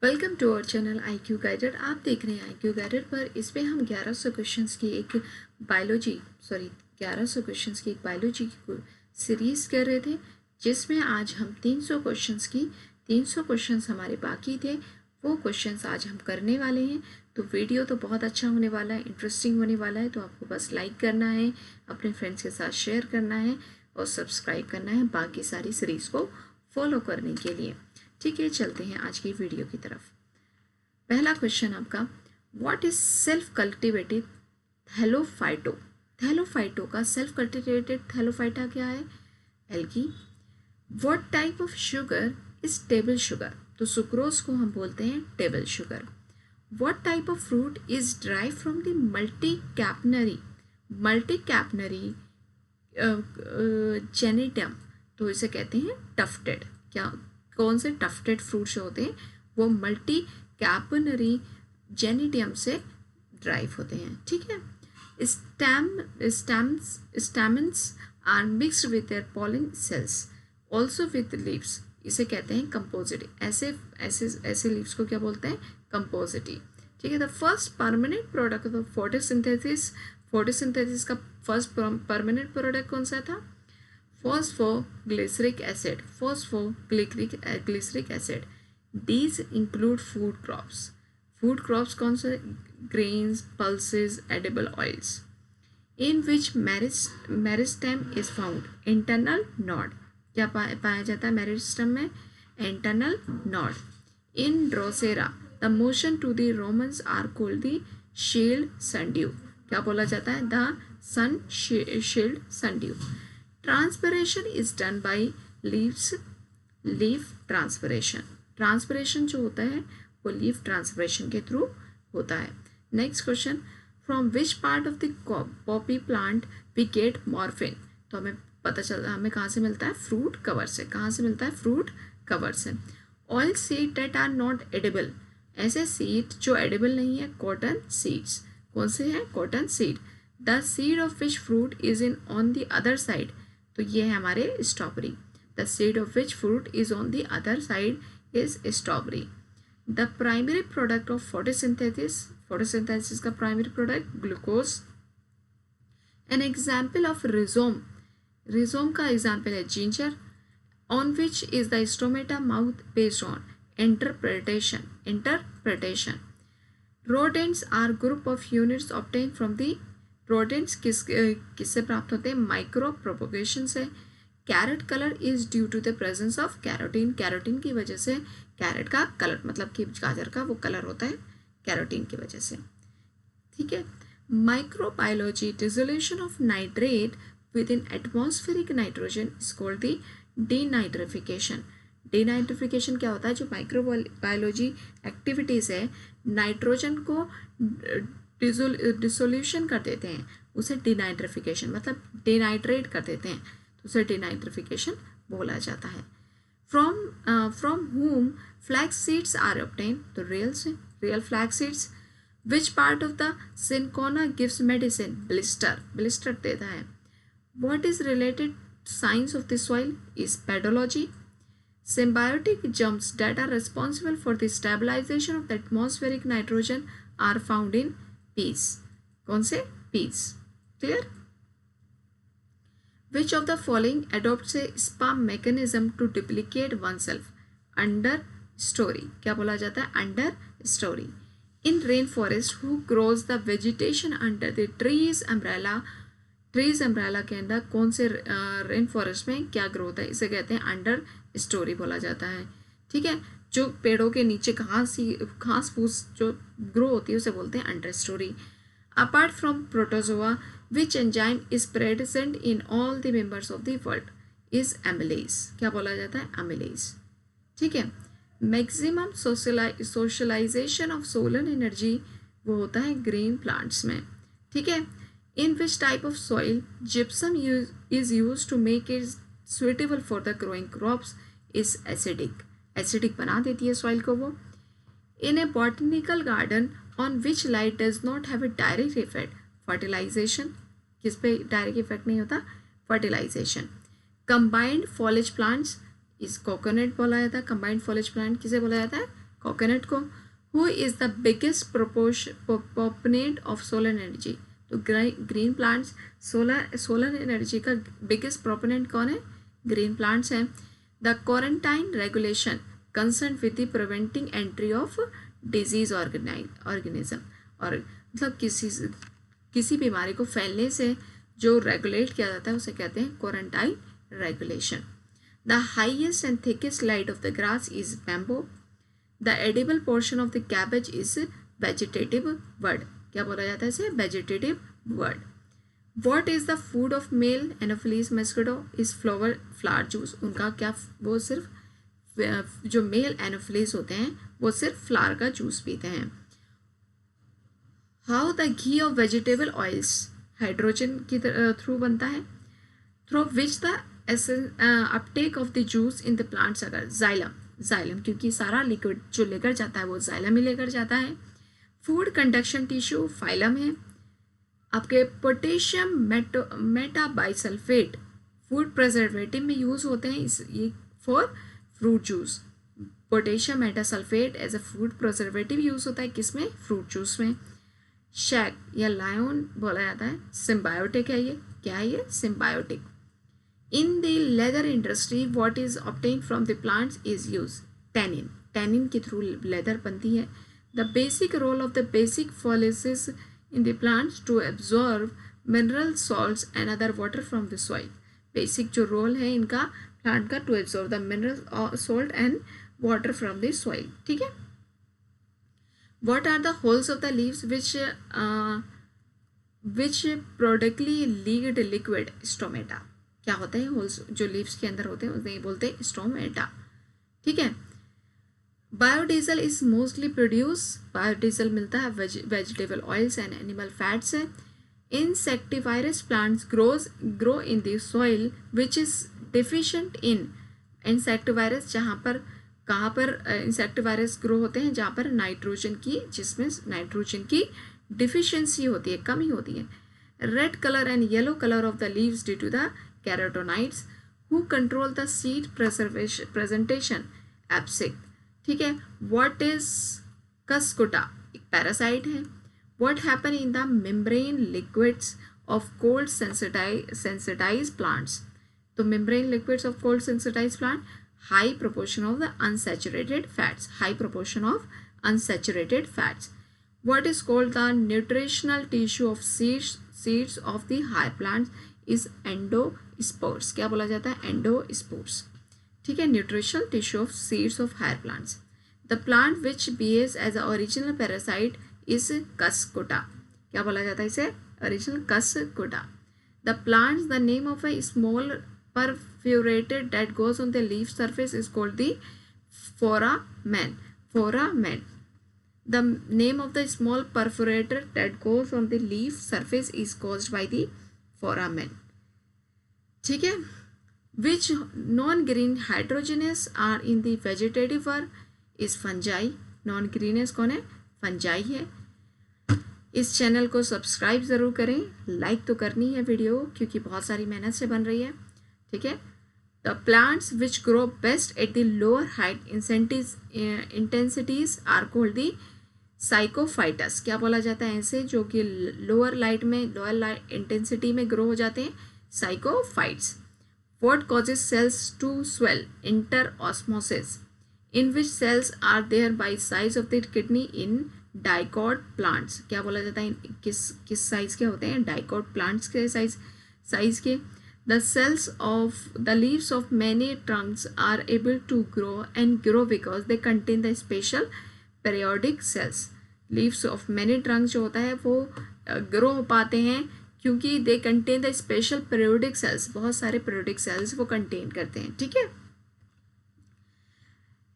Welcome to our channel I Q guided. आप देख रहे हैं आई क्यू गाइडेड पर। इस पे हम 1100 क्वेश्चंस की एक बायोलॉजी की सीरीज़ कर रहे थे, जिसमें आज हम 300 क्वेश्चंस हमारे बाकी थे, वो क्वेश्चंस आज हम करने वाले हैं। तो वीडियो तो बहुत अच्छा होने वाला है, इंटरेस्टिंग होने वाला है। तो आपको बस लाइक करना है, अपने फ्रेंड्स के साथ शेयर करना है और सब्सक्राइब करना है बाकी सारी सीरीज़ को फॉलो करने के लिए। ठीक है, चलते हैं आज की वीडियो की तरफ। पहला क्वेश्चन आपका, what is self cultivated thallophyta. Thallophyta का सेल्फ कल्टिवेटेड थैलोफाइटा क्या है? Algae. What type of sugar is table sugar. तो सुक्रोज को हम बोलते हैं table sugar. What type of fruit is derived from the multi carpellary gynoecium. तो इसे कहते हैं टफ्टेड। क्या कौन से टफ्टेड फ्रूट्स होते हैं? वो मल्टी कैपनरी जेनिडियम से ड्राइव होते हैं। ठीक है। Stamens are mixed with their pollen cells also with leaves. इसे कहते हैं कंपोजिटी। ऐसे ऐसे ऐसे लीव्स को क्या बोलते हैं? कंपोजिटी। ठीक है। The first permanent product of photosynthesis का फर्स्ट परमानेंट प्रोडक्ट कौन सा था? Phosphoglyceric acid. These include food crops. Food crops कौन से? Grains, pulses, edible oils. In which meristem is found? Internal node. क्या पाया जाता है मेरिस्टम में? Internal node. In Drosera, the motion to the Romans are called the shield sundew. क्या बोला जाता है? The sun shield sundew. Transpiration is done by leaf transpiration. Transpiration जो होता है वो लीफ ट्रांसपिरेशन के थ्रू होता है। Next question, from which part of the poppy plant we get morphine. तो हमें पता चलता है हमें कहाँ से मिलता है? फ्रूट कवर से। कहाँ से मिलता है? फ्रूट कवर से। Oil seed that are not edible. ऐसे सीड जो एडिबल नहीं है, कॉटन सीड्स। कौन से हैं? Cotton seed. The seed of which fruit is in on the other side. तो ये है हमारे strawberry. The seed of which fruit is on the other side is strawberry. The primary product of photosynthesis का primary product glucose. An example of rhizome का example है ginger. On which is the stomata mouth based on interpretation. Rodents are group of units obtain from the rodents किससे प्राप्त होते हैं? Micro propagation से। Carrot colour is due to the presence of carotene. Carotene की वजह से carat का colour, मतलब कि गाजर का वो कलर होता है कैरोटीन की वजह से। ठीक है। Microbiology, dissolution of nitrate with in atmospheric nitrogen is called the denitrification. Denitrification क्या होता है? जो माइक्रोबायोलॉजी एक्टिविटीज़ है, नाइट्रोजन को डिसोल्यूशन कर देते हैं, उसे डिनाइट्रिफिकेशन, मतलब डिनाइट्रेट कर देते हैं, तो उसे डिनाइट्रिफिकेशन बोला जाता है। From whom flax seeds are obtain. तो रियल से, real flax seeds. Which part of the cinchona gives medicine? Blister देता है। What is related science of the soil? Is pedology. Symbiotic jumps that are responsible for the stabilization of the atmospheric nitrogen are found in peas. कौन से? peas. Clear? Which of the following adopts a sperm mechanism to duplicate oneself? Under story. क्या बोला जाता है? Under story. In rainforest, who grows the vegetation under the trees umbrella? Trees umbrella के अंदर कौन से रेन फॉरेस्ट में क्या ग्रो होता है? इसे कहते हैं अंडर स्टोरी बोला जाता है। ठीक है। जो पेड़ों के नीचे घास फूस जो ग्रो होती है उसे बोलते हैं understory. Apart from protozoa, which enzyme is present in all the members of the world? Is amylase. क्या बोला जाता है? एमिलेज। ठीक है। Maximum socialization of solar energy वो होता है ग्रीन प्लांट्स में। ठीक है। In which type of soil gypsum is used to make it suitable for the growing crops? is acidic. Acidic बना देती है soil को वो। In a botanical garden, on which light does not have a direct effect? Fertilization. किस पे direct effect नहीं होता? Fertilization. Combined foliage plants is coconut बोला जाता है। Combined foliage plant किसे बोला जाता है? कोकोनट को। Who is the biggest proponent of solar energy? तो ग्रीन प्लांट्स सोलर एनर्जी का बिगेस्ट प्रोपोनेंट कौन है? ग्रीन प्लांट्स हैं। The quarantine regulation concern with the preventing entry of disease organism, और मतलब किसी बीमारी को फैलने से जो रेगुलेट किया जाता है उसे कहते हैं quarantine regulation. The highest and thickest light of the grass is bamboo. The edible portion of the cabbage is vegetative word. क्या बोला जाता है इसे? Vegetative word. What is the food of male anopheles mosquito? Is flower juice. उनका क्या, वो सिर्फ जो मेल एनोफिलीज होते हैं वो सिर्फ फ्लावर का जूस पीते हैं। How the ghee of vegetable oils hydrogen की थ्रू बनता है। Through which the Uptake of the juice in the plants अगर जाइलम, क्योंकि सारा लिक्विड जो लेकर जाता है वो जाइलम ही लेकर जाता है। फूड कंडक्शन टिश्यू फाइलम है। आपके पोटेशियम मेटाबाइसल्फेट फूड प्रिजर्वेटिव में यूज़ होते हैं, ये for fruit juice. Potassium metasulphite as a food preservative use होता है किसमें? फ्रूट जूस में। शैक या लायन बोला जाता है, सिम्बायोटिक है ये। क्या है ये? Symbiotic. In the leather industry what is obtain from the plants is use? Tannin के थ्रू लेदर बनती है। The basic role of the basic follicles in the plants to absorb mineral salts and other water from the soil. Basic जो role है इनका plant का to absorb the mineral salt and water from the soil. ठीक है। What are the holes of the leaves which productly leaked liquid? Stomata। क्या होता है holes जो लीव्स के अंदर होते हैं उन्हें बोलते हैं स्टोमेटा। ठीक है। Biodiesel is mostly produce, biodiesel मिलता है vegetable oils and animal fats है। Insectivorous plants grow in the soil which is deficient in. Insectivorous कहाँ पर इंसेक्टिवायरस ग्रो होते हैं? जहाँ पर नाइट्रोजन की, जिसमें नाइट्रोजन की डिफिशियंसी होती है, कमी होती है। Red colour and yellow colour of the leaves due to the carotenoids. Who control the seed presentation? Abscisic. ठीक है। What is Cuscuta? एक पैरासाइट है। What happen in the membrane liquids of cold sensitize plants? तो membrane liquids of cold sensitize plant, high proportion of the unsaturated fats. High proportion of unsaturated fats. What is called the nutritional tissue of seeds of the higher plants is endospores. क्या बोला जाता है? Endospores. ठीक है। nutritional tissue of seeds of higher plants. The plant which behaves as a original parasite is Cuscuta. क्या बोला जाता है इसे? Original Cuscuta. The plants, the name of a small perforated that goes on the leaf surface is called the foramen. Foramen. The name of the small perforator that goes on the leaf surface is caused by the foramen. ठीक है। Which non-green hydrogenous are in the vegetative world is fungi. Non-greenous कौन है? fungi है। इस channel को subscribe ज़रूर करें, like तो करनी है वीडियो क्योंकि बहुत सारी मेहनत से बन रही है। ठीक है। The plants which grow best at the lower height intensities are called the sciophytes. क्या बोला जाता है ऐसे जो कि लोअर लाइट इंटेंसिटी में ग्रो हो जाते हैं? Sciophytes. What causes cells to swell? Inter osmosis. In which cells are there by size of the kidney in dicot plants. क्या बोला जाता है? किस साइज के होते हैं? डाइकॉट प्लांट्स के साइज के। The cells of the leaves of many trunks are able to grow because they contain the special periodic cells. Leaves of many trunks जो होता है वो grow हो पाते हैं क्योंकि they contain the special periodic cells. बहुत सारे periodic cells वो contain करते हैं। ठीक है।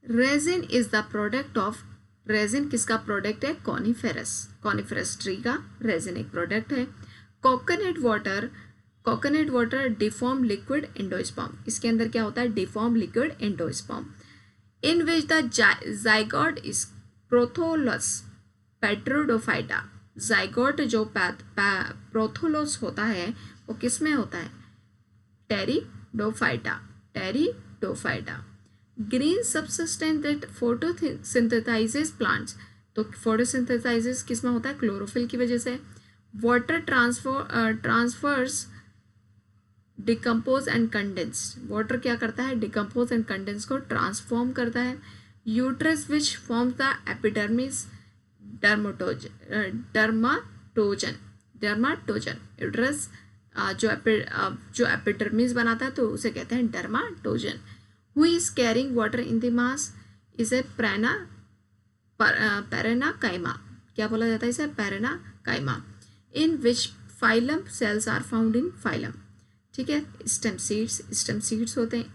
Resin is the product of, resin किसका product है? Coniferous tree का resin एक product है। Coconut water deform liquid endosperm. इसके अंदर क्या होता है? Deform liquid endosperm. In which the zygote is prothallus pteridophyta. Zygote जो प्रोथोलस होता है वो किस में होता है? Pteridophyta. Green substance that photosynthesises plants, तो फोटोसिंथेसाइजेस किस में होता है, क्लोरोफिल की वजह से। Water transfers decompose and condense, water क्या करता है, डिकम्पोज एंड कंडेंस को ट्रांसफॉर्म करता है। Uterus which forms the epidermis dermatogen dermatogen uterus जो एपिडर्मिस बनाता है तो उसे कहते हैं dermatogen. Who is carrying water in the mass इसे पैरेनाकाइमा, क्या बोला जाता है इसे, parenchyma. In which phylum cells are found in phylum, ठीक है। स्टेम सीड्स होते हैं।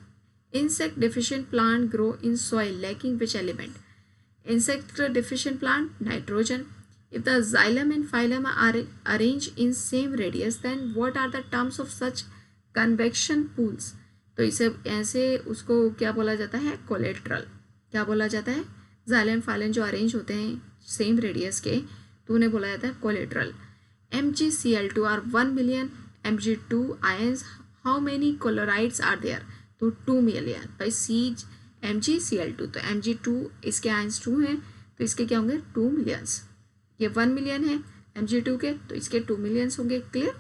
Insect deficient plant grow in soil lacking which element, insect deficient plant nitrogen. If the xylem and phylum are arranged in same radius, then what are the terms of such convection pools? तो इसे ऐसे उसको क्या बोला जाता है, collateral, क्या बोला जाता है, xylem phylum जो अरेंज होते हैं सेम रेडियस के तो उन्हें बोला जाता है collateral. MgCl2 are 1 million Mg2 ions, how many chlorides are there? तो 2 million by MgCl2, तो Mg2 इसके आयंस 2 हैं तो इसके क्या होंगे 2 मिलियंस, ये 1 मिलियन है Mg2 के तो इसके 2 मिलियंस होंगे। Clear.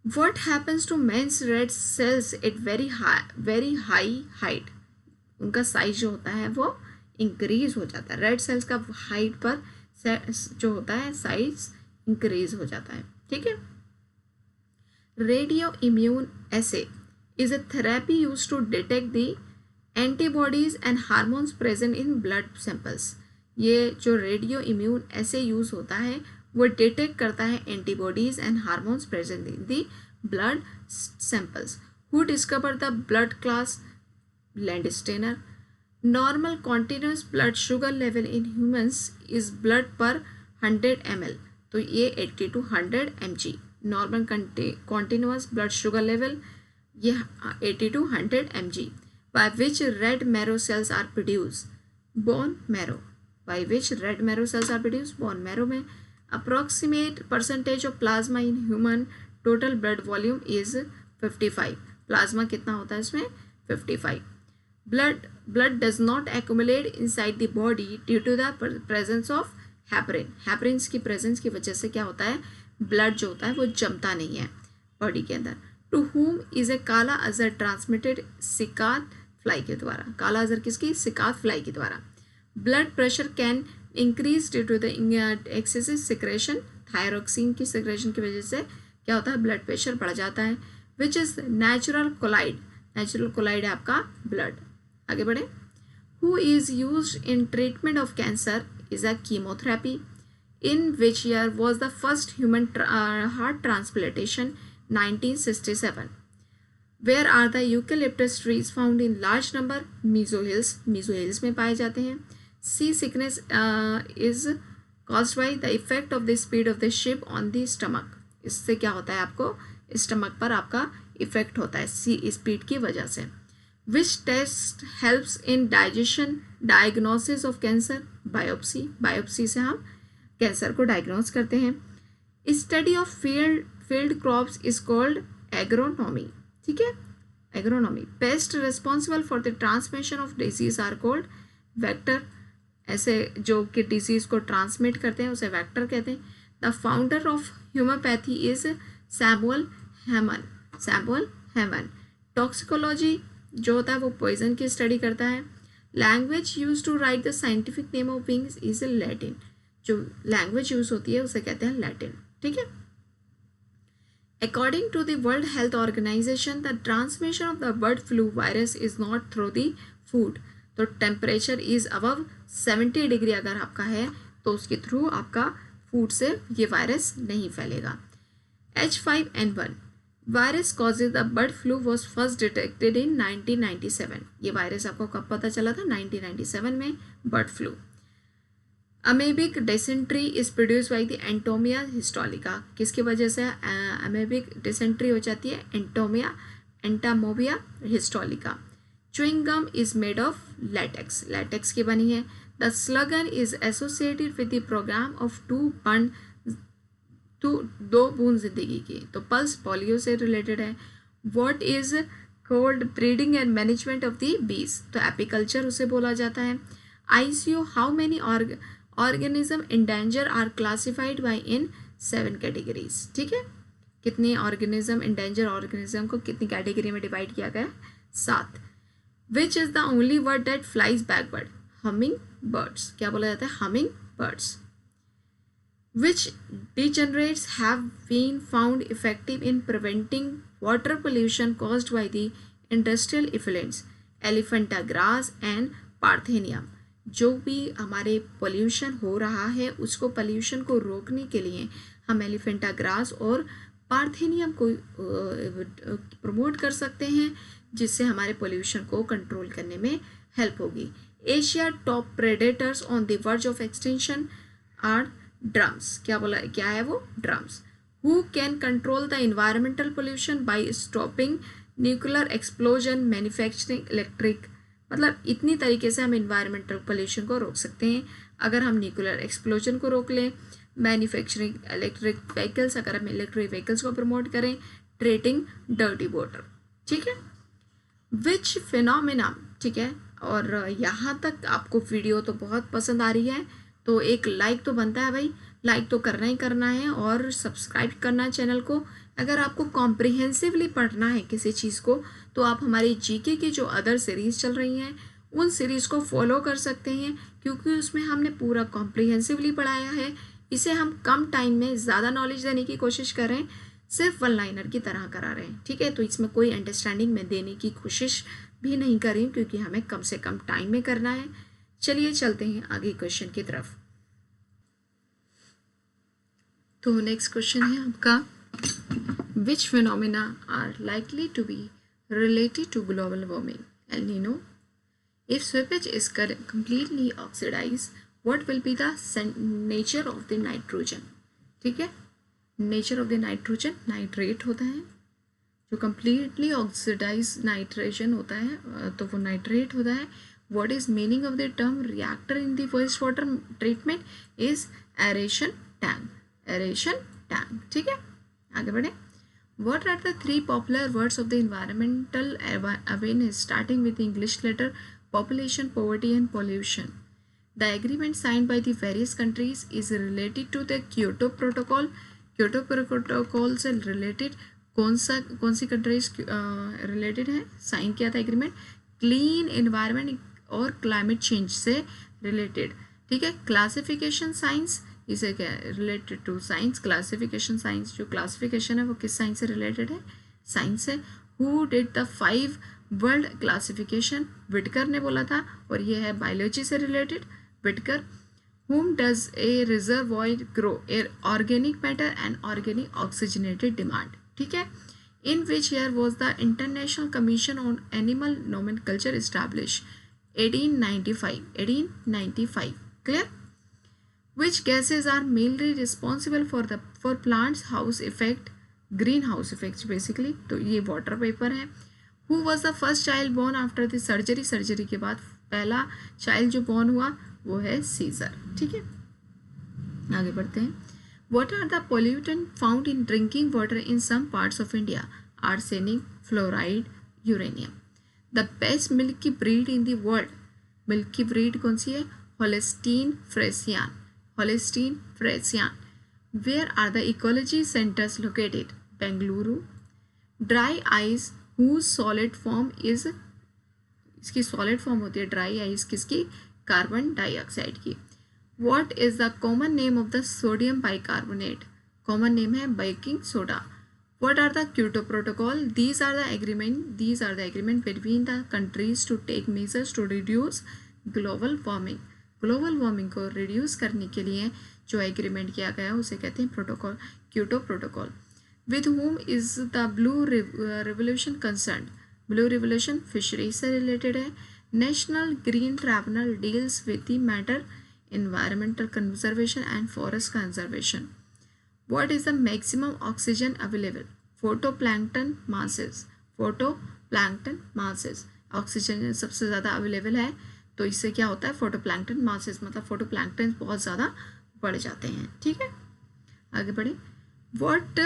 What happens to men's red cells at very high height? उनका साइज जो होता है वो इंक्रीज हो जाता है, रेड सेल्स का हाइट पर जो होता है साइज इंक्रीज हो जाता है, ठीक है। Radio immune assay is a therapy use to detect the antibodies and hormones present in blood samples. ये जो रेडियो इम्यून ऐसे यूज होता है वो डिटेक्ट करता है antibodies and hormones present in the blood samples. Who discover the blood class, Landsteiner. Normal continuous blood sugar level in humans is blood पर 100 ml, तो ये 80 to 100 mg normal continuous blood sugar level, ये 80 to 100 mg। by which red marrow cells are produced, bone marrow, by which red marrow cells are produced, bone marrow में। approximate percentage of plasma in human total blood volume is 55, plasma कितना होता है इसमें 55। blood does not accumulate inside the body due to the presence of heparin, heparins की presence की वजह से क्या होता है, blood जो होता है वो जमता नहीं है बॉडी के अंदर। to whom is a काला अजर transmitted सिकात फ्लाई के द्वारा, काला अजर किसकी, सिकात फ्लाई के द्वारा। Blood pressure can increase due to the excessive secretion, thyroxine की सिक्रेशन की वजह से क्या होता है ब्लड प्रेशर बढ़ जाता है। Which is natural colloid, natural colloid है आपका ब्लड। आगे बढ़े। Who is use in treatment of cancer is a chemotherapy. In which year was the first human heart transplantation, 1967। Where are the eucalyptus trees found in large number, Mizo Hills में पाए जाते हैं। Sea sickness is caused by the effect of the speed of the ship on the stomach, इससे क्या होता है आपको stomach पर आपका इफेक्ट होता है सी स्पीड की वजह से। Which test helps in digestion diagnosis of cancer, biopsy से हम कैंसर को डायग्नोस करते हैं। Study of field crops is called agronomy, ठीक है, agronomy. Pest responsible for the transmission of disease are called vector, ऐसे जो कि डिजीज को ट्रांसमिट करते हैं उसे वेक्टर कहते हैं। The founder of homoeopathy is Samuel Hahnemann. Toxicology जो होता है वो पॉइजन की स्टडी करता है। Language use to write the scientific name of wings is Latin, जो लैंग्वेज यूज होती है उसे कहते हैं लैटिन, ठीक है। According to the World Health Organization, the transmission of the bird flu virus is not through the food. तो temperature is above 70 degree अगर आपका है तो उसके थ्रू आपका फूड से ये वायरस नहीं फैलेगा। H5N1 virus causes the bird flu was first detected in 1997। ये वायरस आपको कब पता चला था, 1997 में, bird flu. Amoebic dysentery is produce by the Entamoeba histolytica, किसकी वजह से अमेबिक डिसेंट्री हो जाती है, Entamoeba histolytica. Chewing gum is made of latex की बनी है। The slogan is associated with the programme of 2 बूंद जिंदगी की, तो पल्स पोलियो से रिलेटेड है। What is called breeding and management of the bees, तो एपीकल्चर उसे बोला जाता है। ICO, how many organism in danger are classified by in 7 categories, ठीक है, कितने ऑर्गेनिज्म, इंडेंजर ऑर्गेनिज्म को कितनी कैटेगरी में डिवाइड किया गया है, 7। विच is the only word that flies backward, humming birds, क्या बोला जाता है, humming birds. Which degenerates have been found effective in preventing water pollution caused by the industrial effluents, Elephantia grass and Parthenium। जो भी हमारे पोल्यूशन हो रहा है उसको पोल्यूशन को रोकने के लिए हम एलिफेंटा ग्रास और पार्थेनियम को प्रमोट कर सकते हैं, जिससे हमारे पोल्यूशन को कंट्रोल करने में हेल्प होगी। Asia top predators on the verge of extension are drums, क्या बोला, क्या है वो, drums. Who can control the environmental pollution by stopping nuclear explosion, manufacturing electric, मतलब इतनी तरीके से हम इन्वायरमेंटल पोल्यूशन को रोक सकते हैं। अगर हम न्यूक्लियर एक्सप्लोजन को रोक लें, मैन्युफैक्चरिंग इलेक्ट्रिक व्हीकल्स, अगर हम इलेक्ट्रिक व्हीकल्स को प्रमोट करें, ट्रीटिंग डर्टी वाटर, ठीक है। विच फिनोमिना, ठीक है, और यहाँ तक आपको वीडियो तो बहुत पसंद आ रही है तो एक लाइक तो बनता है भाई, लाइक तो करना ही करना है और सब्सक्राइब करना है चैनल को। अगर आपको कॉम्प्रिहेंसिवली पढ़ना है किसी चीज़ को तो आप हमारी जीके की जो अदर सीरीज़ चल रही हैं उन सीरीज़ को फॉलो कर सकते हैं, क्योंकि उसमें हमने पूरा कॉम्प्रिहेंसिवली पढ़ाया है। इसे हम कम टाइम में ज़्यादा नॉलेज देने की कोशिश कर रहे हैं, सिर्फ वन लाइनर की तरह करा रहे हैं, ठीक है। तो इसमें कोई अंडरस्टैंडिंग में देने की कोशिश भी नहीं कर रही हूँ, क्योंकि हमें कम से कम टाइम में करना है। चलिए चलते हैं आगे क्वेश्चन की तरफ। तो नेक्स्ट क्वेश्चन है आपका, which phenomena are likely to be related to global warming, El Nino? If sewage is completely oxidized, what will be the nature of the nitrogen? ठीक है, nature of the nitrogen, nitrate होता है, जो completely oxidized nitration होता है तो वो nitrate होता है। What is meaning of the term reactor in the wastewater treatment is aeration tank, aeration tank, ठीक है। आगे बढ़े। What are the 3 popular words of the environmental awareness starting with the English letter population, poverty and pollution? The agreement signed by the various countries is related to the Kyoto Protocol. Kyoto Protocol से related कौन सी countries related है, sign किया था agreement, clean environment और climate change से related, ठीक है। क्लासिफिकेशन साइंस, इसे क्या है, related to science, classification science, जो क्लासिफिकेशन है वो किस साइंस से रिलेटेड है, साइंस से। Who did the 5 world classification, Whittaker ने बोला था, और ये है बायोलॉजी से related, Whittaker. whom does a reservoir grow, organic matter and organic oxygenated demand, ठीक है। in which year was the International Commission on Animal Nomenclature established? 1895, clear? Which gases are mainly responsible for plants house effect, greenhouse effects basically, तो ये water vapour है। Who was the first child born after the surgery, surgery के बाद पहला child जो born हुआ वो है सीजर, ठीक है। आगे बढ़ते हैं। What are the pollutants found in drinking water in some parts of India? Arsenic, fluoride, uranium. The best milky breed in the world, milky breed कौन सी है, Holstein Friesian, Holstein Friesian. Where are the ecology centers located? Bengaluru. Dry ice whose solid form is, इसकी solid form होती है dry ice किसकी, carbon dioxide की। What is the common name of the sodium bicarbonate? Common name है baking soda. What are the Kyoto Protocol? These are the agreement between the countries to take measures to reduce global warming. Global warming को reduce करने के लिए जो agreement किया गया उसे कहते हैं protocol, Kyoto protocol. With whom is the blue revolution concerned? Blue revolution fisheries से रिलेटेड है। National green tribunal deals with the matter environmental conservation and forest conservation. What is the maximum oxygen available? Phytoplankton masses. Phytoplankton masses. Oxygen सबसे ज़्यादा available है तो इससे क्या होता है, फोटोप्लैंक्टन मासेस, मतलब फोटोप्लैंक्टन बहुत ज़्यादा बढ़ जाते हैं, ठीक है। आगे बढ़े। What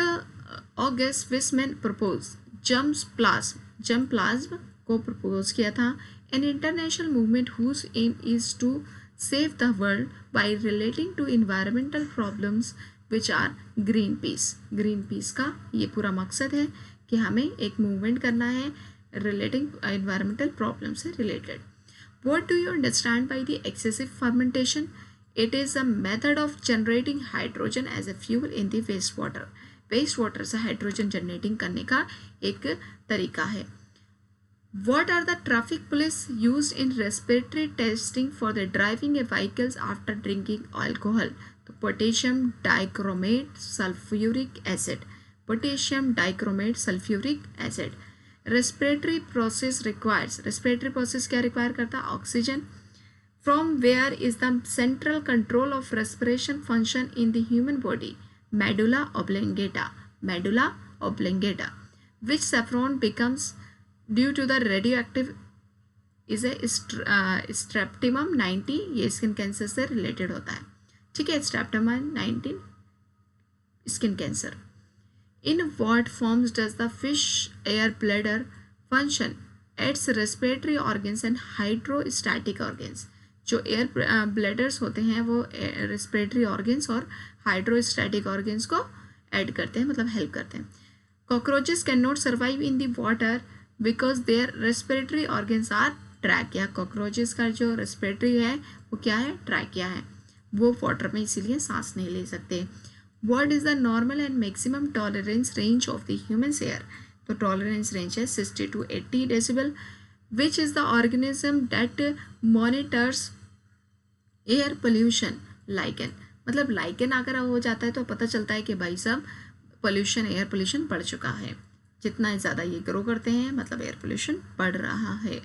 August Weismann proposed? Germs plasm, जन प्लाज्म को प्रपोज किया था, an international movement whose aim is to save the world by relating to environmental problems which are Greenpeace. Greenpeace का ये पूरा मकसद है कि हमें एक मूवमेंट करना है रिलेटिंग इन्वायरमेंटल प्रॉब्लम से related. What do you understand by the excessive fermentation? It is a method of generating hydrogen as a fuel in the wastewater. Wastewater से hydrogen generating करने का एक तरीका है। What are the traffic police used in respiratory testing for the driving a vehicles after drinking alcohol? तो potassium dichromate sulfuric acid. Potassium dichromate sulfuric acid. Respiratory process requires, respiratory process क्या require करता है? Oxygen. From where is the central control of respiration function in the human body? Medulla oblongata, medulla oblongata. Which saffron becomes due to the radio active is a strontium 90, ये skin cancer से related होता है, ठीक है। स्ट्रेप्टिमम 19 skin cancer. In what forms does the fish air bladder function? Its respiratory organs and hydrostatic organs. जो air bladders होते हैं वो रेस्पिरेटरी ऑर्गन्स और हाइड्रोस्टैटिक ऑर्गन्स को ऐड करते हैं, मतलब हेल्प करते हैं। Cockroaches can not survive in the water because their respiratory organs are trachea. Cockroaches का जो रेस्पिरेटरी है वो क्या है? ट्रैकिया है, वो वाटर में इसीलिए सांस नहीं ले सकते। What is the normal and maximum tolerance range of the human air? तो tolerance range है 60 to 80 decibel. Which is the organism that monitors air pollution? Lichen. मतलब lichen अगर हो जाता है तो पता चलता है कि भाई साहब पोल्यूशन, एयर पोल्यूशन बढ़ चुका है। जितना ज़्यादा ये ग्रो करते हैं मतलब एयर पोल्यूशन बढ़ रहा है।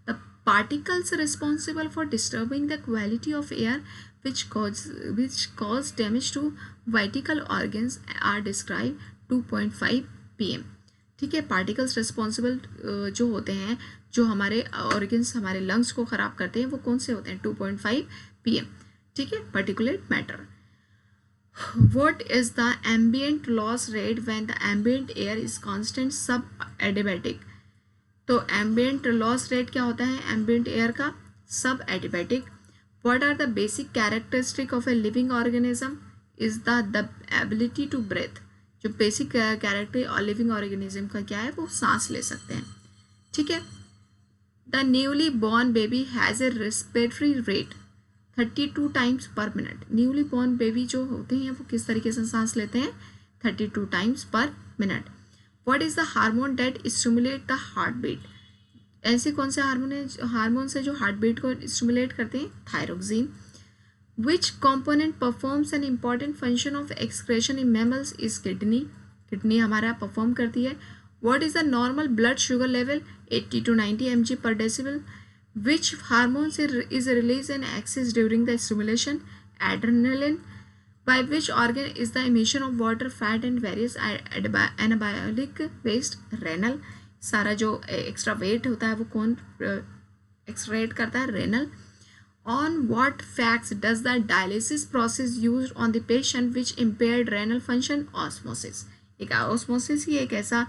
The particles responsible for disturbing the quality of air which cause damage to vital organs are described 2.5 pm। ठीक है, पार्टिकल्स रिस्पॉन्सिबल जो होते हैं, जो हमारे ऑर्गन्स, हमारे लंग्स को ख़राब करते हैं, वो कौन से होते हैं? 2.5 pm, ठीक है, particulate matter. What is the ambient loss rate when the ambient air is constant sub-adiabatic? तो ambient loss rate क्या होता है ambient air का? Sub-adiabatic। What are the basic characteristic of a living organism? Is the ability to breathe। जो basic character और living organism का क्या है? वो सांस ले सकते हैं, ठीक है। The newly born baby has a respiratory rate 32 times per minute. Newly born baby जो होते हैं वो किस तरीके से सांस लेते हैं? 32 times per minute. What is the hormone that stimulate the heart beat? ऐसे कौन से हार्मोन से जो हार्ट बीट को स्टिमुलेट करते हैं? Thyroxine. Which component performs an important function of excretion in mammals? Is kidney. Kidney हमारा परफॉर्म करती है। What is the normal blood sugar level? 80 to 90 mg per decibel। Which hormone is release in excess during the stimulation? Adrenaline. By which organ is the emission of water, fat and various anabolic waste? Renal. सारा जो extra weight होता है वो कौन extract करता है? Renal. On what facts does the dialysis process used on the patient which impaired renal function? Osmosis. एक osmosis ही एक ऐसा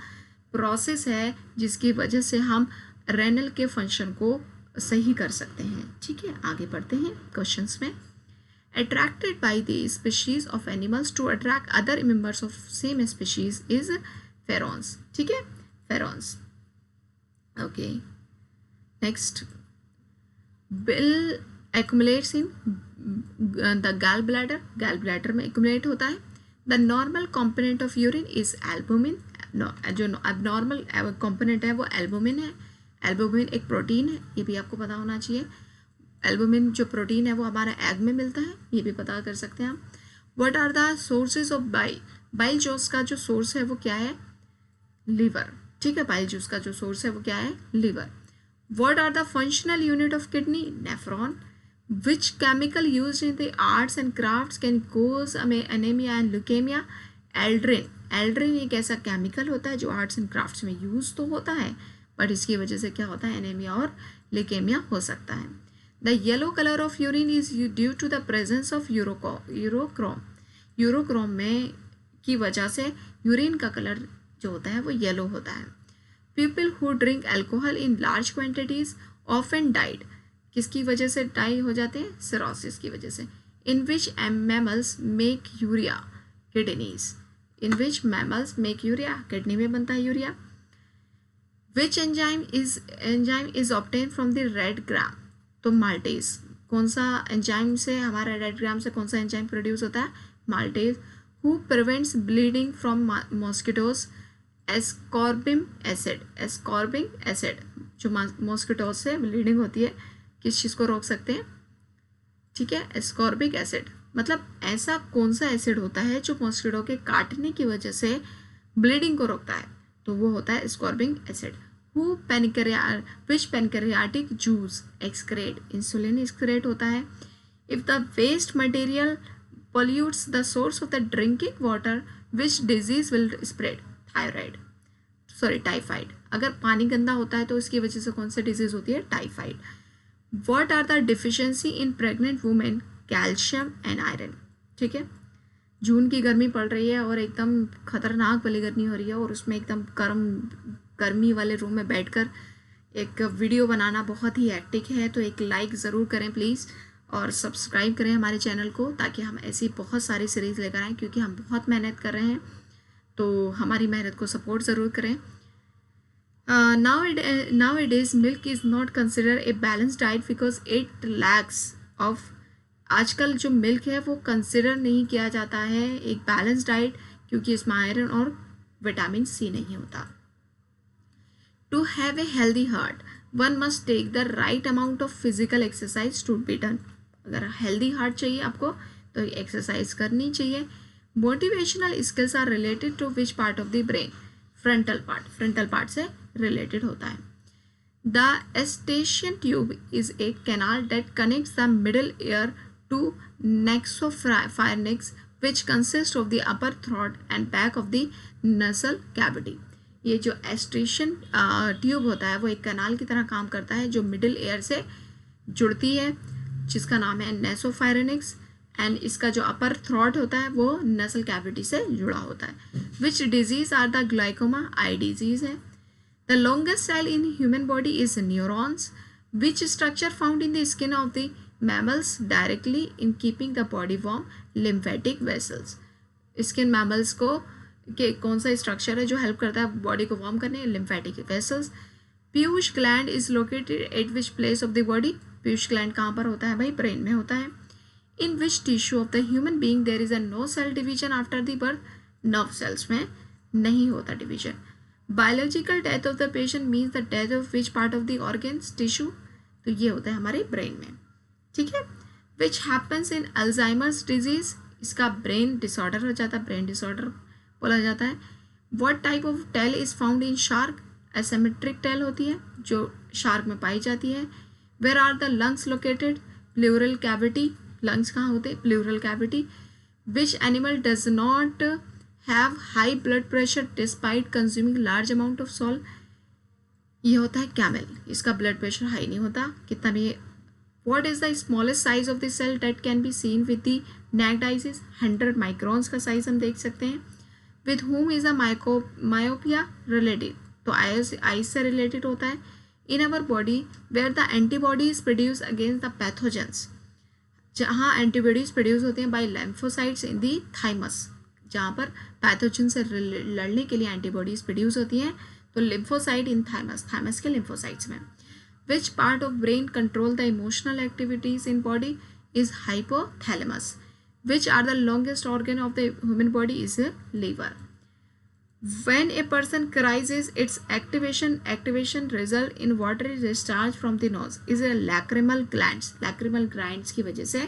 प्रोसेस है जिसकी वजह से हम रेनल के फंक्शन को सही कर सकते हैं, ठीक है। आगे बढ़ते हैं क्वेश्चंस में। Attracted by the species of animals to attract other members of same species is pheromones, ठीक है, pheromones. Okay, next, bile accumulates in the gallbladder, gallbladder में accumulate होता है। The normal component of urine is albumin। जो abnormal component है वो albumin है। albumin एक प्रोटीन है, ये भी आपको पता होना चाहिए। albumin जो प्रोटीन है वो हमारा एग में मिलता है, ये भी पता कर सकते हैं हम। What are the sources of bile? Bile juice का जो सोर्स है वो क्या है? लीवर, ठीक है, बाइल जूस का जो सोर्स है वो क्या है? Liver. What are the functional unit of kidney? Nephron। Which chemical used in the arts and crafts can cause anemia and leukemia? Aldrin. Aldrin एक ऐसा केमिकल होता है जो आर्ट्स एंड क्राफ्ट्स में यूज तो होता है बट इसकी वजह से क्या होता है? एनीमिया और ल्यूकेमिया हो सकता है। The yellow colour of urine is due to the presence of urochrome. Urochrome में की वजह से यूरिन का कलर जो होता है वो येलो होता है। People who drink alcohol in large quantities often died, किसकी वजह से डाई हो जाते हैं? सिरोसिस की वजह से। इन विच मैमल्स मेक यूरिया, किडनीज, इन विच मैमल्स मेक यूरिया, किडनी में बनता है urea. Which enzyme is obtain from the red ग्राम, तो माल्टेज, कौन सा एंजाइम से हमारा रेड ग्राम से कौन सा एंजाइम प्रोड्यूस होता है? Maltase. Who prevents bleeding from mosquitoes, ascorbic acid, ascorbic acid, जो मॉस्किटोज से ब्लीडिंग होती है, किस चीज़ को रोक सकते हैं? ठीक है, एस्कॉर्बिक एसिड। मतलब ऐसा कौन सा एसिड होता है जो मॉस्किटो के काटने की वजह से ब्लीडिंग को रोकता है? तो वो होता है ascorbic acid. Who which pancreatic juice excrete, insulin excrete होता है। If the waste material pollutes the source of the drinking water, which disease will spread? Typhoid. अगर पानी गंदा होता है तो इसकी वजह से कौन सी डिजीज होती है? Typhoid. What are the deficiency in pregnant women? Calcium and iron. ठीक है, जून की गर्मी पड़ रही है और एकदम खतरनाक वाली गर्मी हो रही है और उसमें एकदम गर्मी वाले रूम में बैठकर एक वीडियो बनाना बहुत ही हेक्टिक है, तो एक लाइक ज़रूर करें प्लीज़ और सब्सक्राइब करें हमारे चैनल को, ताकि हम ऐसी बहुत सारी सीरीज़ लेकर आएँ, क्योंकि हम बहुत मेहनत कर रहे हैं, तो हमारी मेहनत को सपोर्ट ज़रूर करें। Nowadays milk is not considered a balanced diet because it lacks of, आजकल जो मिल्क है वो कंसिडर नहीं किया जाता है एक बैलेंस डाइट, क्योंकि इसमें आयरन और विटामिन सी नहीं होता। To have a healthy heart one must take the right amount of physical exercise to be done. अगर हेल्दी हार्ट चाहिए आपको तो एक्सरसाइज करनी चाहिए। Motivational skills are related to which part of the brain? Frontal part से related होता है। The Eustachian tube is a canal that connects the middle ear to nasophrynics, which consist of the upper throat and back of the nasal cavity। ये जो एस्ट्रेशन tube होता है वो एक कनाल की तरह काम करता है जो मिडिल एयर से जुड़ती है, जिसका नाम है नेसोफायरिनिक्स, एंड इसका जो अपर थ्रोट होता है वो नसल कैविटी से जुड़ा होता है। Which disease are the glaucoma? Eye disease है। The longest cell in human body is neurons. Which structure found in the skin of the mammals directly in keeping the body warm? lymphatic vessels। Skin mammals को के कौन सा structure है जो help करता है body को वार्म करने? lymphatic vessels। पीयूष gland is located at which place of the body? पीयूष ग्लैंड कहाँ पर होता है भाई? ब्रेन में होता है। In which tissue of the human being there is a no cell division after the birth? Nerve cells में नहीं होता division. Biological death of the patient means the death of which part of the organs? Tissue. तो ये होता है हमारे brain में। ठीक है। Which happens in Alzheimer's disease? इसका ब्रेन डिसऑर्डर हो जाता है, ब्रेन डिसऑर्डर बोला जाता है। What type of tail is found in shark? Asymmetric tail होती है जो शार्क में पाई जाती है। Where are the lungs located? Pleural cavity. Lungs कहाँ होते हैं? Pleural cavity. Which animal does not have high blood pressure despite consuming large amount of salt? ये होता है कैमल, इसका ब्लड प्रेशर हाई नहीं होता कितना भी। What is the smallest size of the cell that can be seen with the naked eyes? 100 microns का size हम देख सकते हैं। With whom is a myopia related? तो आइज से रिलेटेड होता है। In our body where the antibodies produced against the pathogens, जहाँ एंटीबॉडीज प्रोड्यूस होते हैं bye lymphocytes in the thymus, जहाँ पर पैथोजन से लड़ने के लिए एंटीबॉडीज प्रोड्यूस होती हैं, तो लिम्फोसाइट इन थाइमस के लिम्फोसाइट्स में। Which part of brain control the emotional activities in body? Is hypothalamus. Which are the longest organ of the human body? Is a liver. When a person cries, is its activation result in watery discharge from the nose? Is a lacrimal glands. Lacrimal glands की वजह से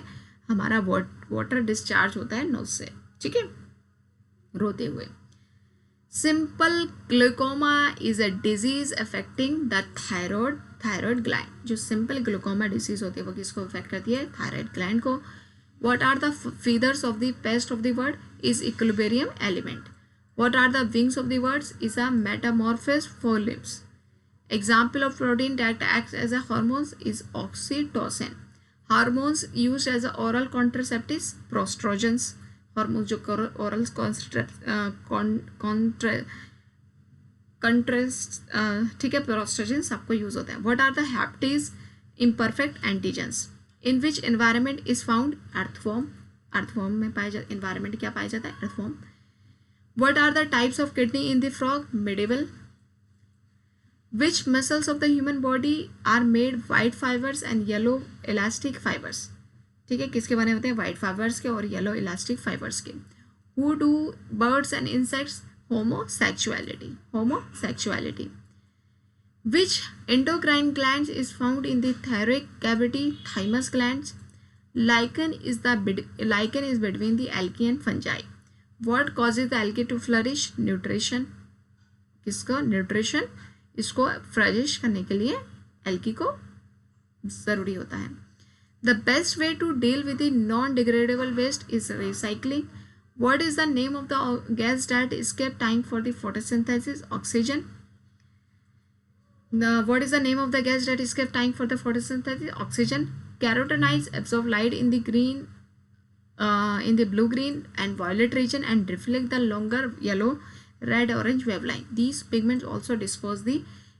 हमारा water discharge होता है knows से। ठीक है, रोते हुए। Simple glaucoma is a disease affecting the thyroid gland. जो सिंपल ग्लूकोमा डिजीज होती है वो किसको अफेक्ट करती है? थायराइड ग्लैंड को। What are the feathers of the pest of the word? Is equilibrium element. What are the wings of the words? Is a metamorphose four limbs. Example of protein that acts as a hormones is oxytocin. Hormones used as a oral contraceptives? Progestogens. Hormones जो oral contrast, ठीक है, progestogen आपको use होता है. What are the haptens imperfect antigens in which environment is found? Earthworm. Earthworm में पाया जाता, environment क्या पाया जाता है? Earthworm. What are the types of kidney in the frog? Medieval. Which muscles of the human body are made white fibers and yellow elastic fibers? ठीक है, किसके बने होते हैं? white fibers के और yellow elastic fibers के. Who do birds and insects? Homosexuality. Homosexuality. Which endocrine glands is found in the thyroid cavity? Thymus glands. Lichen is between the algae and fungi. What causes the algae to flourish? Nutrition. किसका? Nutrition. इसको flourish करने के लिए algae को ज़रूरी होता है. The best way to deal with the non degradable waste is recycling. What is the name of the gas that escape time for the photosynthesis? Oxygen. What is the name of the gas that escape time for the photosynthesis? Oxygen. Carotenoids absorb light in the green, in the blue, green and violet region and reflect the longer yellow, red, orange wavelength. These pigments also dispose the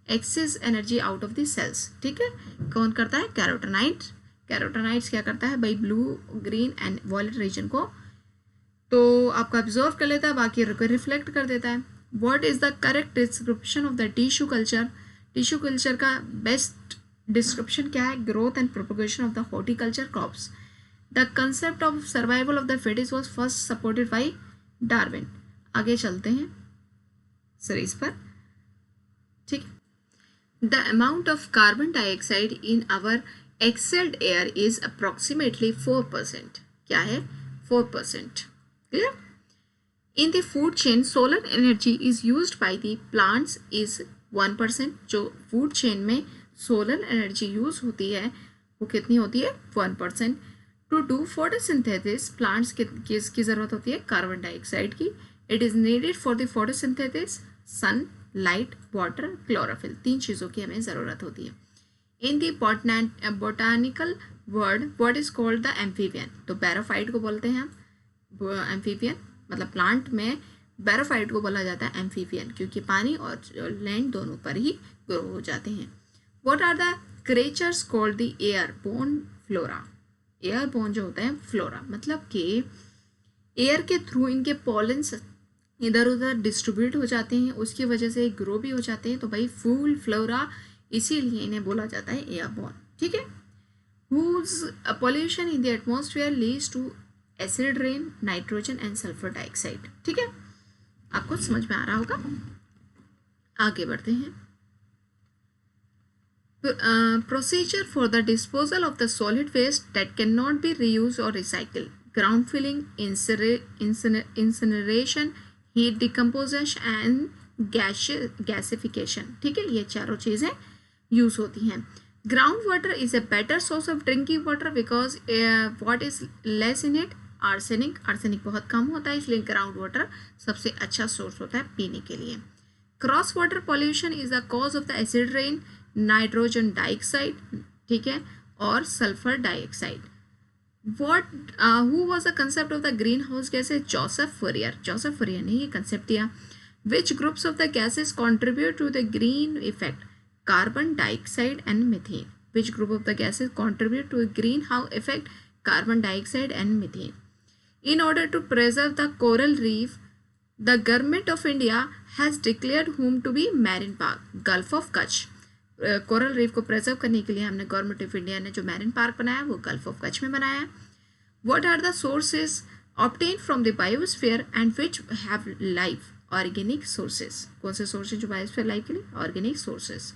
excess energy out of the cells. ठीक है, कौन करता है? कैरोटेनाइड्स. कैरोटेनाइड्स क्या करता है भाई? Blue, green and violet region को तो आपका ऑब्जर्व कर लेता है, बाकी को रिफ्लेक्ट कर देता है. What is the correct description of the tissue culture? Tissue culture का बेस्ट डिस्क्रिप्शन क्या है? Growth and propagation of the horticulture crops. The concept of survival of the fittest was first supported by Darwin. आगे चलते हैं series पर. ठीक. The amount of carbon dioxide in our exhaled air is approximately 4%. क्या है? 4%. Clear. In the food chain solar energy is used by the plants is 1%. जो food chain में solar energy use होती है वो कितनी होती है? 1%. टू डू फोटोसिंथेसिस प्लांट्स किसकी ज़रूरत होती है? कार्बन डाइऑक्साइड की. It is needed for the photosynthesis sun, light, water, chlorophyll. 3 चीज़ों की हमें ज़रूरत होती है. In the botanical word what is called the amphibian? तो बैरोफाइट को बोलते हैं हम एम्फीबियन, मतलब प्लांट में बैरोफाइट को बोला जाता है एम्फीबियन, क्योंकि पानी और लैंड दोनों पर ही ग्रो हो जाते हैं. What are the creatures called the airborne flora? Airborne जो होता है फ्लोरा, मतलब कि एयर के थ्रू इनके पॉलेंस इधर उधर डिस्ट्रीब्यूट हो जाते हैं, उसकी वजह से ग्रो भी हो जाते हैं. तो भाई फूल फ्लोरा, इसीलिए इन्हें बोला जाता है एयरबोर्न. ठीक है. Whose pollution in the atmosphere leads to acid rain, nitrogen and sulphur dioxide. ठीक है, आपको समझ में आ रहा होगा. आगे बढ़ते हैं. Procedure for the disposal of the solid waste that cannot be reused or recycled. Ground filling, incineration, heat decomposition and gasification. ठीक है, ये चारों चीज़ें यूज होती हैं. Ground water is a better source of drinking water because what is less in it? Arsenic. Arsenic बहुत कम होता है, इसलिए ground water सबसे अच्छा सोर्स होता है पीने के लिए. Cross water pollution is the cause of the acid rain, nitrogen dioxide, ठीक है, और sulphur dioxide. What who was the concept of the green house gases? Joseph Fourier. Joseph Fourier ने ये कंसेप्ट दिया. Which groups of the gases contribute to the green effect? Carbon dioxide and methane. Which group of the gases contribute to green house effect? Carbon dioxide and methane. In order to preserve the coral reef the government of India has declared home to be marine park, gulf of Kutch. Coral reef को preserve करने के लिए हमने government of India ने जो marine park बनाया वो gulf of Kutch में बनाया है. What are the sources obtain from the biosphere and which have life? Organic sources. कौन से सोर्सेज जो बायोस्फीयर लाइफ के लिए? Organic sources.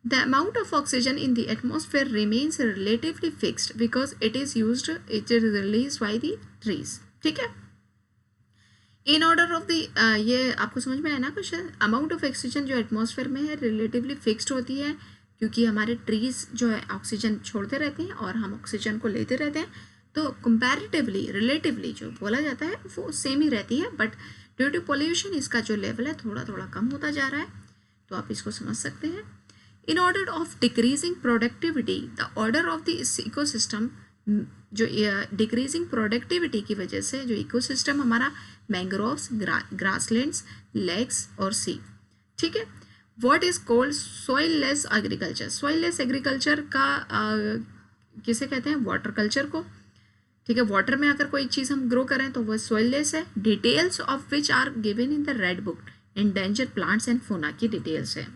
The amount of oxygen in the atmosphere remains relatively fixed because it is release by the trees. ठीक है. In order of the ये आपको समझ में आया ना क्वेश्चन? अमाउंट ऑफ ऑक्सीजन जो एटमॉस्फेयर में है रिलेटिवली फिक्स्ड होती है, क्योंकि हमारे ट्रीज जो है ऑक्सीजन छोड़ते रहते हैं और हम ऑक्सीजन को लेते रहते हैं. तो कंपैरेटिवली रिलेटिवली जो बोला जाता है वो सेम ही रहती है, बट ड्यू टू पोल्यूशन इसका जो लेवल है थोड़ा थोड़ा कम होता जा रहा है. तो आप इसको समझ सकते हैं. In order of decreasing productivity the order of the ecosystem, जो डिक्रीजिंग प्रोडक्टिविटी की वजह से जो इकोसिस्टम हमारा मैंग्रोव्स, ग्रासलैंड्स, लेक्स और सी, ठीक है। What is called soil less agriculture? Soil less agriculture का किसे कहते हैं? वाटर कल्चर को। ठीक है, वाटर में अगर कोई चीज़ हम ग्रो करें तो वह सॉइल लेस है। Details of which are given in the red book, endangered plants and fauna की डिटेल्स है।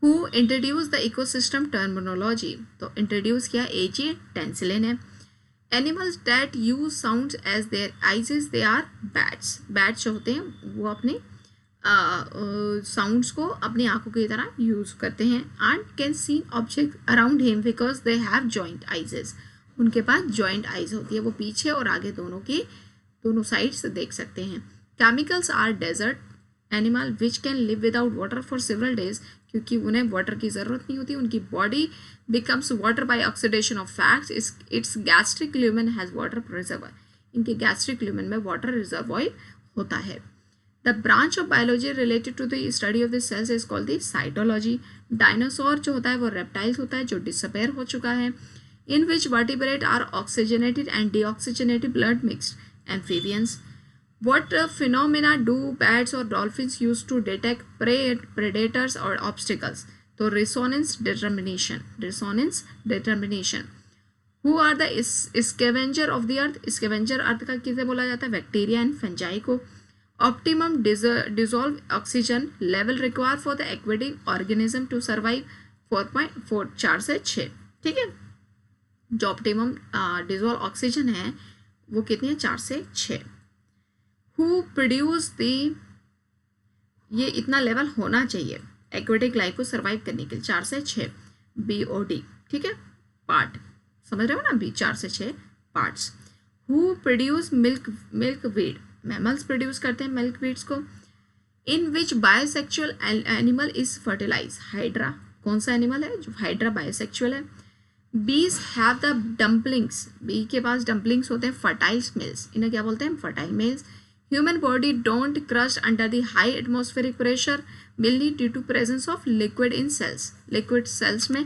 Who introduce the ecosystem terminology? तो इंट्रोड्यूस किया A.G. टेंसिलिन है। Animals that use sounds as their eyes, they are bats. Bats जो होते हैं वो अपने साउंड्स को अपनी आंखों की तरह यूज़ करते हैं। And can see object around him because they have joint eyes. उनके पास जॉइंट आइज होती है, वो पीछे और आगे दोनों साइड से देख सकते हैं। Chemicals are desert animal which can live without water for several days, क्योंकि उन्हें वाटर की ज़रूरत नहीं होती। उनकी body becomes water by oxidation of fats. Its gastric lumen has water reservoir. इनके गैस्ट्रिक ल्यूमेन में वाटर रिजर्वॉयर होता है। The branch of biology related to the study of the cells is called the cytology. Dinosaur जो होता है वो reptiles होता है जो डिसअपेयर हो चुका है। In which vertebrate are oxygenated and deoxygenated blood mixed amphibians. What phenomena do bats or dolphins use to detect predators or obstacles? तो resonance determination. Who are the scavenger of the earth? Scavenger अर्थ का किसे बोला जाता है? Bacteria and fungi को। Optimum dissolve oxygen level required for the aquatic organism to survive 4.4 4 से 6। ठीक है, जो ऑप्टिमम डिजोल्व ऑक्सीजन है वो कितनी है? 4 से 6। हु प्रोड्यूस दी, ये इतना लेवल होना चाहिए एक्वेटिक लाइफ को सर्वाइव करने के लिए, 4 से 6 BOD। ठीक है, पार्ट समझ रहे हो ना? 4 से 6 parts. Who produce milk weed? Mammals produce करते हैं मिल्क वीड्स को। इन विच बायोसेक्चुअल एनिमल इज फर्टिलाइज? हाइड्रा। कौन सा एनिमल है जो हाइड्रा बायोसेक्चुअल है? बीज हैव द डम्पलिंग्स। बी के पास डम्पलिंग्स होते हैं फर्टाइल मेल्स। इन्हें क्या बोलते हैं? Fertile males. Human body don't crust under the high atmospheric pressure mainly due to presence of liquid in cells. Liquid cells में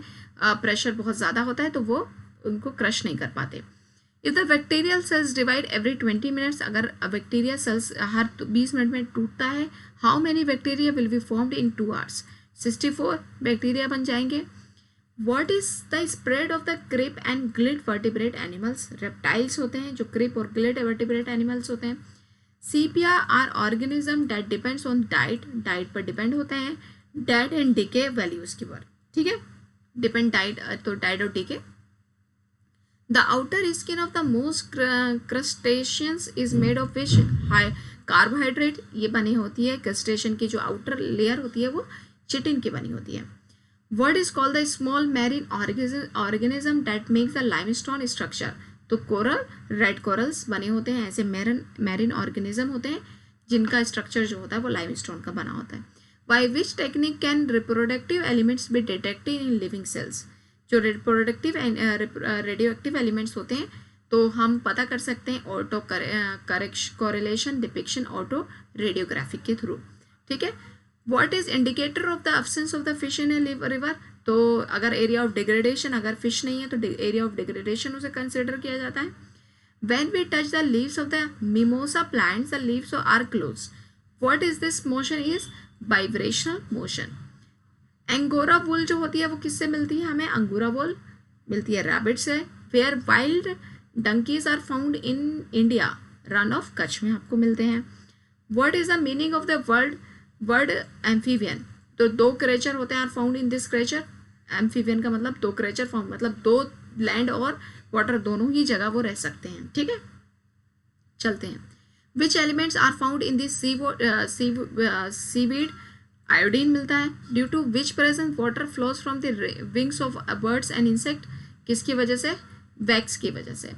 प्रेशर बहुत ज़्यादा होता है तो वो उनको क्रश नहीं कर पाते। If the bacterial cells divide every 20 minutes, अगर बैक्टीरिया सेल्स हर 20 मिनट में टूटता है, how many bacteria will be formed in 2 hours? 64 bacteria बन जाएंगे। What is the spread of the crib and gill vertebrate animals? Reptiles होते हैं जो क्रिप और गिल्ड वर्टिब्रेट एनिमल्स होते हैं। Sepia are organism that depends on diet. Diet पर depend होते हैं। डेथ एंड डिके वैल्यूज की वर्क। ठीक है, डिपेंड डाइट, तो डाइट और decay. The outer skin of the most crustaceans is made of which? High carbohydrate. ये बनी होती है, क्रस्टेशियन की जो आउटर लेयर होती है वो चिटिन की बनी होती है। What is called the small marine organism that makes the limestone structure? तो कोरल, रेड कोरल्स बने होते हैं, ऐसे मैरिन ऑर्गेनिज्म होते हैं जिनका स्ट्रक्चर जो होता है वो लाइमस्टोन का बना होता है। By which technique can reproductive elements be detected in living cells? जो रिप्रोडक्टिव रेडियो एक्टिव एलिमेंट्स होते हैं तो हम पता कर सकते हैं auto correlation depiction auto radiographic के थ्रू। ठीक है, what is indicator of the absence of the fish in a river? तो अगर एरिया ऑफ डिग्रेडेशन, अगर फिश नहीं है तो एरिया ऑफ डिग्रेडेशन उसे कंसिडर किया जाता है। When we touch the leaves of the mimosa plants, the leaves are close. What is this motion? Is vibrational motion. Angora wool जो होती है वो किससे मिलती है हमें? अंगोरा वुल मिलती है रैबिट से। Where wild donkeys are found in India? Rann of Kutch में आपको मिलते हैं। What is the meaning of the word amphibian? तो 2 क्रेचर होते हैं are found in this creature. Amphibian का मतलब 2 क्रेचर फाउंड, मतलब 2 लैंड और वाटर दोनों ही जगह वो रह सकते हैं। ठीक है, चलते हैं। Which elements are found in this seaweed? Iodine मिलता है। Due to which present water flows from the wings of birds and insect? किसकी वजह से? वैक्स की वजह से।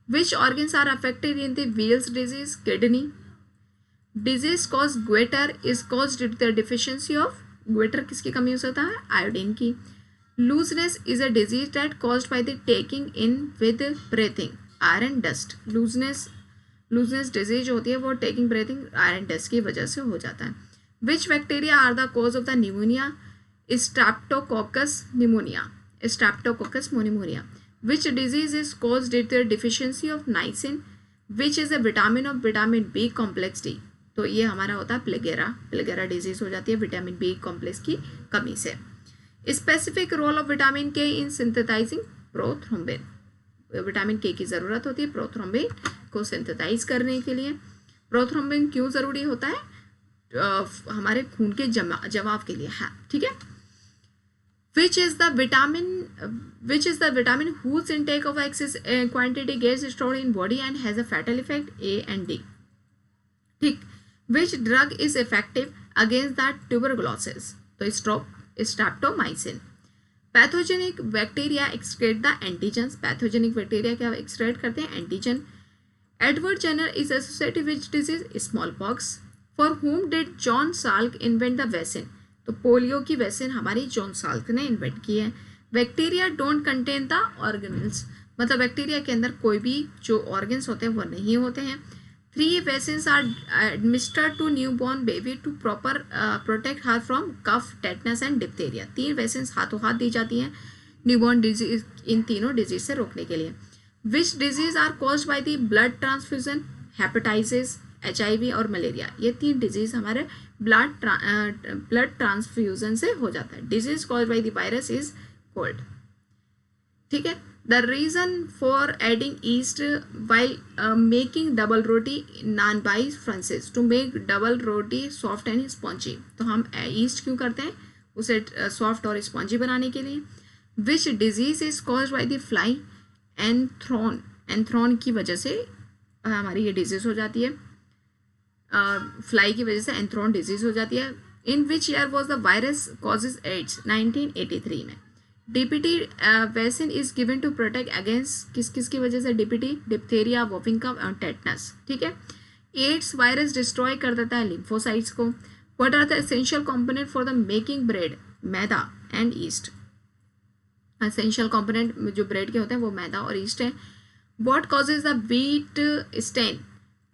Which organs are affected in the wheels disease? Kidney. Disease cause goiter is cause due to the deficiency of? Goiter किसकी कमी से होता है? आयोडीन की। Looseness is a disease that caused by the taking in with breathing iron dust. Looseness disease होती है वो taking breathing iron dust की वजह से हो जाता है। Which bacteria are the cause of the pneumonia? Streptococcus pneumonia. Which disease is caused due to the deficiency of niacin? Which is a vitamin of vitamin B complex D? तो ये हमारा होता है प्लेगेरा डिजीज हो जाती है विटामिन बी कॉम्प्लेक्स की कमी से। स्पेसिफिक रोल ऑफ विटामिन के इन सिंथेसाइजिंग प्रोथ्रोम्बिन, विटामिन के की ज़रूरत होती है प्रोथ्रोम्बिन को सिंथेसाइज करने के लिए। प्रोथ्रोम्बिन क्यों ज़रूरी होता है? हमारे खून के जमाव के लिए है, ठीक है। which is the vitamin whose intake of excess quantity gets stored in body and has a fatal effect? A and D, ठीक। which drug is effective against the tuberculosis? तो streptomycin. Pathogenic bacteria excrete the antigens, pathogenic bacteria क्या excrete करते हैं? Antigen. Edward Jenner is associated which disease? Smallpox. For whom did John Salk invent the vaccine? तो polio की vaccine हमारी John Salk ने invent की है। Bacteria don't contain the organelles, मतलब बैक्टीरिया के अंदर कोई भी जो ऑर्गन्स होते हैं वो नहीं होते हैं। 3 vaccines are administered to newborn baby to proper protect her from cough, tetanus and diphtheria. 3 vaccines हाथों हाथ दी जाती हैं न्यूबॉर्न डिजीज, इन तीनों डिजीज से रोकने के लिए। Which disease are caused by the blood transfusion? Hepatitis, HIV और मलेरिया। ये 3 डिजीज हमारे ब्लड ट्रांसफ्यूजन से हो जाता है। Disease caused by the virus is cold, ठीक है। The reason for adding yeast while making double roti naan by Francis to make double roti soft and spongy. तो हम ईस्ट क्यों करते हैं? उसे सॉफ्ट और स्पॉन्जी बनाने के लिए। Which disease is caused by the fly? Anthrax, anthrax की वजह से हमारी ये डिजीज हो जाती है, फ्लाई की वजह से एंथ्रॉन डिजीज हो जाती है। In which year was the virus causes AIDS? 1983 में। DPT vaccine is given to protect against किस किस की वजह से? DPT, डिप्थेरिया, वॉपिंग कफ और टेटनस, ठीक है। एड्स वायरस डिस्ट्रॉय कर देता है लिम्फोसाइट्स को। What are the essential component for the making bread? Maida and yeast. Essential component जो ब्रेड के होते हैं वो मैदा और ईस्ट है। What causes the wheat stain?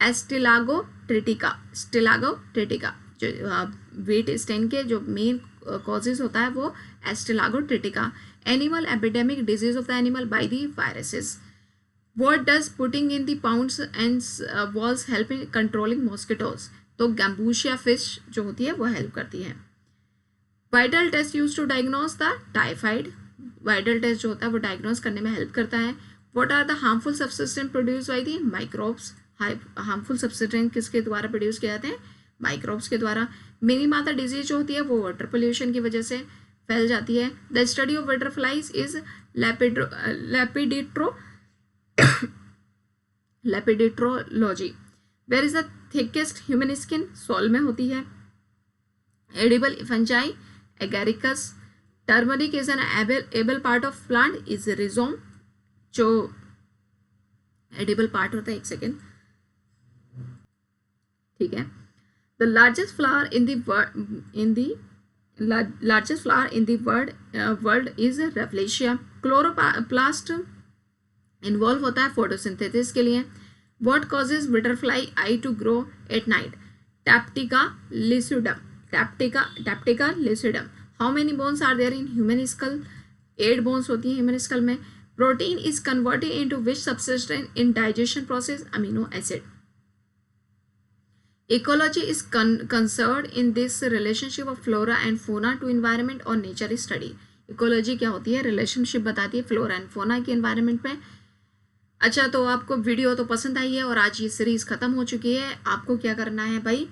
Ustilago tritici, ustilago tritici. जो व्हीट स्टेन के जो मेन कॉजेज होता है वो ustilago tritici. Animal epidemic, disease of the animal by the viruses. What does putting in the pounds and walls help in controlling mosquitoes? तो gambusia fish जो होती है वो हेल्प करती है। Vital test use to diagnose the typhoid, vital test जो होता है वो डायग्नोज करने में हेल्प करता है। What are the harmful substance produce by the microbes? Harmful substance किसके द्वारा प्रोड्यूस किए जाते हैं? माइक्रोब्स के द्वारा। मिनी माता डिजीज जो होती है वो वाटर पोल्यूशन की वजह से फैल जाती है। The study of butterflies is lepidopterology. Where is the thickest human skin? Sole में होती है। Edible fungi, agaricus. Turmeric is an able part of plant, is rhizome. जो एडिबल पार्ट होता है, एक सेकेंड, ठीक है। The largest flower in the world is rafflesia. Chloroplast involve होता है फोटोसिंथेसिस के लिए। What causes butterfly eye to grow at night? Tapetum lucidum, tapetum lucidum. How many bones are there in human skull? 8 bones होती हैं human skull में। Protein is converted into which substance in digestion process? Amino acid. Ecology is concerned in this relationship of flora and fauna to environment और nature study। Ecology क्या होती है? Relationship बताती है flora and fauna की environment में। अच्छा, तो आपको वीडियो तो पसंद आई है और आज ये सीरीज खत्म हो चुकी है। आपको क्या करना है भाई?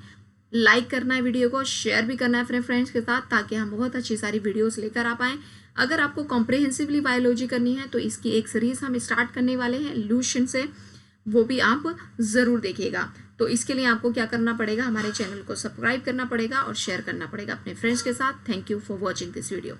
लाइक करना है वीडियो को, शेयर भी करना है अपने फ्रेंड्स के साथ, ताकि हम बहुत अच्छी सारी वीडियोस लेकर आ पाएँ। अगर आपको कॉम्प्रिहेंसिवली बायोलॉजी करनी है तो इसकी एक सीरीज हम स्टार्ट करने वाले हैं लूशन से, वो भी आप ज़रूर देखिएगा। तो इसके लिए आपको क्या करना पड़ेगा? हमारे चैनल को सब्सक्राइब करना पड़ेगा और शेयर करना पड़ेगा अपने फ्रेंड्स के साथ। Thank you for watching this video.